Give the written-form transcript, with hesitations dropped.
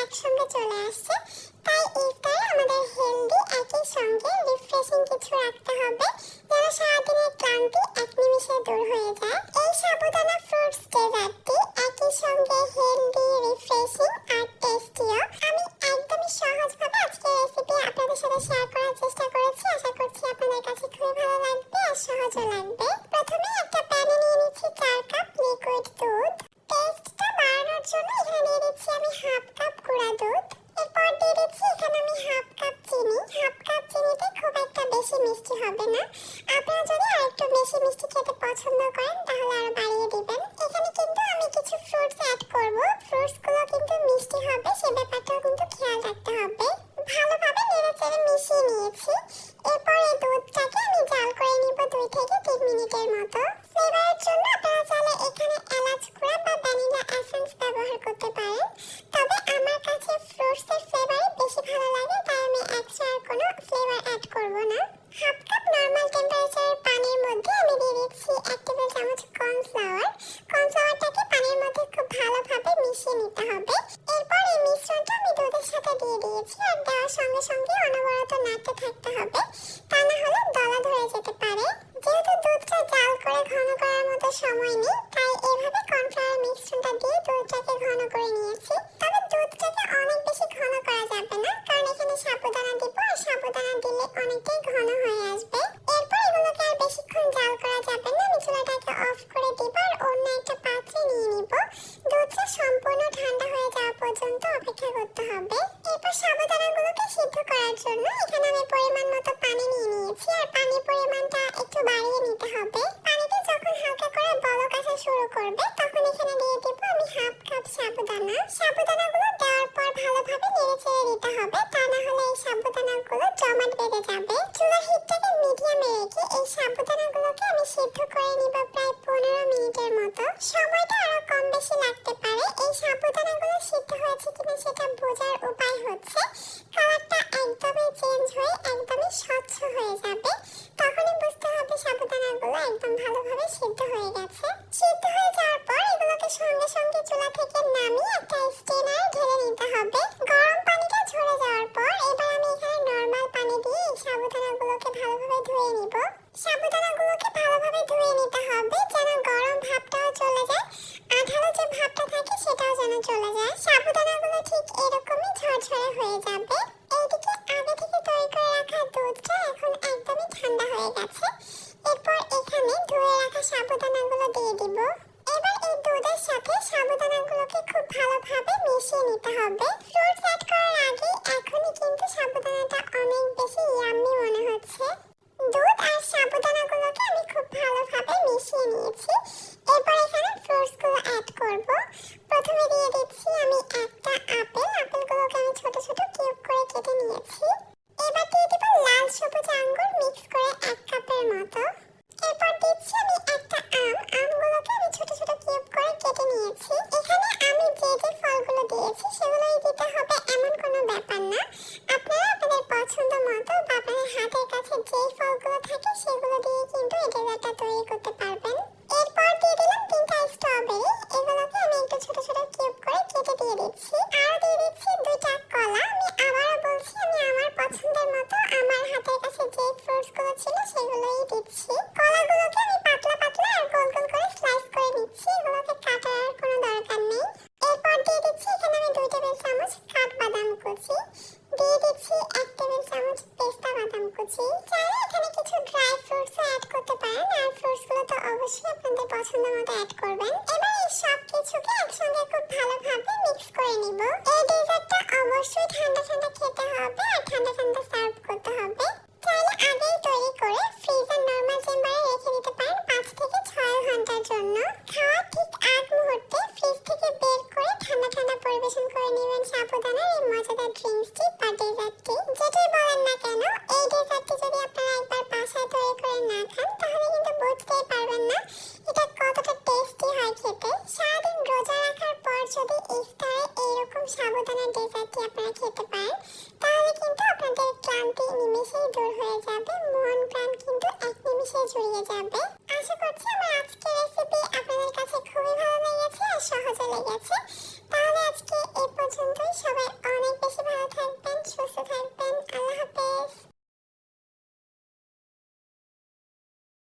একসঙ্গে চলে আসছে। তাই ইফতারে আমাদের হেলদি একই সঙ্গে রিফ্রেশিং কিছু রাখতে হবে, যেন সারাদিনের ক্লান্তি এক নিমিষে দূর হয়ে যায়। এই সাবুদানা ফ্রুটস ডেজার্টটি একই সঙ্গে হেলদি, রিফ্রেশিং আর টেস্টিও। আমি একদমই সহজভাবে আজকে রেসিপি আপনাদের সাথে শেয়ার করার চেষ্টা করেছি। আশা করছি আপনাদের কাছে খুবই ভালো লাগবে আর সহজও লাগবে। প্রথমে একটা প্যানে নিয়ে নিচ্ছি 4 কাপ লিকুইড দুধ। টেস্টটা বাড়ানোর জন্য এখানে দিয়ে দিচ্ছি আমি হাফ কাপ গুঁড়া দুধ। এরপর দিয়ে দিচ্ছি এখানে আমি হাফ কাপ চিনি। হাফ কাপ চিনিতে খুব একটা বেশি মিষ্টি হবে না। আপনারা যদি আরেকটু বেশি মিষ্টি খেতে পছন্দ করেন তাহলে আরো বাড়িয়ে দিবেন। এখানে কিন্তু আমি কিছু ফ্রুটস অ্যাড করব। ফ্রুটসগুলো কিন্তু মিষ্টি হবে, সে ব্যাপারটাও কিন্তু খেয়াল রাখতে হবে। ভালোভাবে নেড়েচেড়ে মিশিয়ে নিয়েছি। এরপর এই দুধটাকে আমি জাল করে নিব 2 থেকে 3 মিনিটের মতো। ফ্লেভারের জন্য আপনারা চাইলে এখানে এলাচ গুঁড়া বা ভ্যানিলা এসেন্স ব্যবহার করতে পারেন। তবে আমার কাছে ফ্রুটসের ফ্লেভারই বেশি ভালো লাগে, তাই আমি এক্সট্রা আর কোনো ফ্লেভার অ্যাড করব না। হাফ কাপ নরমাল টেম্পারেচারের পানির মধ্যে আমি দিয়ে দিচ্ছি 1 টেবিল চামচ কর্নফ্লাওয়ার। কর্নফ্লাওয়ারটাকে পানির মধ্যে খুব ভালোভাবে মিশিয়ে নিতে হবে। এরপর এই মিশ্রণটা আমি দুধের সাথে দিয়ে দিয়েছি আর দেওয়ার সঙ্গে সঙ্গে অনবরত নাড়তে থাকতে হবে, তা না হলে দলা ধরে যেতে পারে। যেহেতু দুধটা জাল করে ঘন করার মতো সময় নেই, তাই এভাবে কর্নফ্লাওয়ার মিশ্রণটা দিয়ে দুধটাকে ঘন করে নিয়েছি। তবে দুধটাকে অনেক বেশি ঘন করা যাবে না, কারণ এখানে সাবুদানা দিব আর সাবুদানা দিলে অনেকটাই ঘন হয়ে আসবে। এরপর এগুলোকে আর বেশিক্ষণ জাল করা যাবে না। আমি চুলাটাকে অফ করে দিব আর অন্য একটা পাত্রে নিয়ে নিব। দুধটা সম্পূর্ণ ঠান্ডা হয়ে যাওয়া পর্যন্ত অপেক্ষা করতে হবে। এরপর সাবুদানাগুলোকে সিদ্ধ করার জন্য এখানে আমি পরিমাণ মতো পানি নিয়ে নিয়েছি আর পানির পরিমাণটা একটু বাড়িয়ে নিতে হবে। পানিতে যখন হালকা করে বলক আসা শুরু করবে তখন এখানে দিয়ে দিব আমি হাফ কাপ সাবুদানা। সাবুদানাগুলো দেওয়ার পর ভালোভাবে নেড়েচেড়ে দিতে হবে, তা না হলে এই সাবুদানাগুলো জমাট বেঁধে যাবে। চুলার হিটটাকে মিডিয়ামে রেখে এই সাবুদানাগুলোকে আমি সিদ্ধ করে নিব প্রায় 15 মিনিটের মতো। সময়টা আরো কম বেশি লাগতে পারে। এই সাবুদানাগুলো সিদ্ধ হয়েছে কিনা সেটা বোঝার উপায় হচ্ছে কালারটা একদমই চেঞ্জ হয়ে একদমই স্বচ্ছ হয়ে যাবে। তখনই বুঝতে হবে সাবুদানাগুলো একদম ভালোভাবে সিদ্ধ হয়ে গেছে। সিদ্ধ হয়ে যাওয়ার পর এগুলোকে সঙ্গে সঙ্গে চুলা থেকে নামিয়ে একটা স্ট্রেনারে ঢেলে নিতে হবে। গরম পানিটা ঝরে যাওয়ার পর এবার আমি এখানে নরমাল পানি দিয়ে এই সাবুদানাগুলোকে ভালোভাবে ধুয়ে নিব। সাবুদানাগুলোকে ভালোভাবে ধুয়ে নিতে হবে যেন গরম ভাবটাও চলে যায়, আঠালো যে ভাবটা থাকে সেটাও যেন চলে যায়। সাবুদানাগুলো ঠিক এরকমই ঝরঝরে হয়ে যাবে। এইদিকে আগে থেকে তৈরি করে রাখা দুধটা এখন একদমই ঠান্ডা হয়ে গেছে। এরপর এখানে ধুয়ে রাখা সাবুদানাগুলো দিয়ে দিব। এবার এই দুধের সাথে সাবুদানাগুলোকে খুব ভালোভাবে মিশিয়ে নিতে হবে। ফ্রুটস অ্যাড করার আগে এখনই কিন্তু সাবুদানাটা অনেক বেশি ইয়াম্মি মনে হচ্ছে। দুধ আর সাবুদানাগুলোকে আমি খুব ভালোভাবে মিশিয়ে নিয়েছি। এরপর এখানে ফ্রুটসগুলো অ্যাড করব। প্রথমে দিয়ে দিচ্ছি আমি একটা আপেল। আপেলগুলোকে আমি ছোট ছোট কিউব করে কেটে নিয়েছি। এবার দিয়ে দিব লাল সবুজ আঙ্গুর মিক্স করে 1 কাপের মতো। এরপর দিচ্ছি আমি একটা আম। আমগুলোকে আমি ছোট ছোট কিউব করে কেটে নিয়েছি। এখানে আমি যে যে ফলগুলো দিয়েছি সেগুলোই দিতে হবে এমন কোনো ব্যাপার না। আপনারা আপনাদের পছন্দ মতো বা আপনাদের হাতের কাছে যেই ফলগুলো থাকে সেগুলো দিয়ে কিন্তু এই ডেজার্টটা তৈরি করতে পারবেন। এরপর দিয়ে দিলাম 3টা স্ট্রবেরি। এগুলোকে আমি একটু ছোট ছোট কিউব করে কেটে দিয়ে দিচ্ছি। আর দিয়ে দিচ্ছি 2টা কলা। আমি আবারও বলছি আমি আমার পছন্দের মতো আমার হাতের কাছে যে ফ্রুটসগুলো ছিল সেগুলোই দিচ্ছি। কলাগুলোকে আমি পাতলা পাতলা আর গোল গোল করে স্লাইস করে নিচ্ছি। এগুলোকে কাটার আর কোনো দরকার নেই। এরপর দিয়ে দিচ্ছি এখানে আমি 2 টেবিল চামচ কাঠবাদাম কুচি। দিয়ে দিচ্ছি 1 টেবিল চামচ পেস্তা বাদাম কুচি। চাইলে এখানে কিছু ড্রাই ফ্রুটসও অ্যাড করতে পারেন আর ফ্রুটসগুলো তো অবশ্যই আপনাদের পছন্দ মতো অ্যাড করবেন। এবার এই সব কিছুকে একসঙ্গে খুব ভালোভাবে মিক্স করে নিব। এই ডেজার্টটা অবশ্যই ঠান্ডা ঠান্ডা খেতে হবে আর ঠান্ডা ঠান্ডা সার্ভ করতে হবে। চাইলে আগেই তৈরি করে ফ্রিজের নরমাল চেম্বারে রেখে দিতে পারেন 5 থেকে 6 ঘন্টার জন্য। খাওয়ার ঠিক আগ মুহূর্তে ফ্রিজ থেকে বের করে ঠান্ডা ঠান্ডা পরিবেশন করে নেবেন সাবুদানার এই মজাদার ড্রিঙ্কসটি বা ডেজার্টটি। যেটাই বলেন না কেন, এই ডেজার্টটি যদি আপনারা একবার বাসায় তৈরি করে না খান তাহলে কিন্তু বুঝতেই পারবেন না এটা কতটা টেস্টি হয় খেতে। সারাদিন রোজা রাখার পর যদি ইফতারে এইরকম সাবুদানার ডেজার্টটি আপনারা খেতে পারেন তাহলে কিন্তু আপনাদের ক্লান্তি নিমেষেই দূর হয়ে যাবে, মন প্রাণ কিন্তু এক নিমেষে জুড়িয়ে যাবে। আশা করছি আমার আজকের রেসিপি আপনাদের কাছে খুবই ভালো লেগেছে আর সহজে লেগেছে।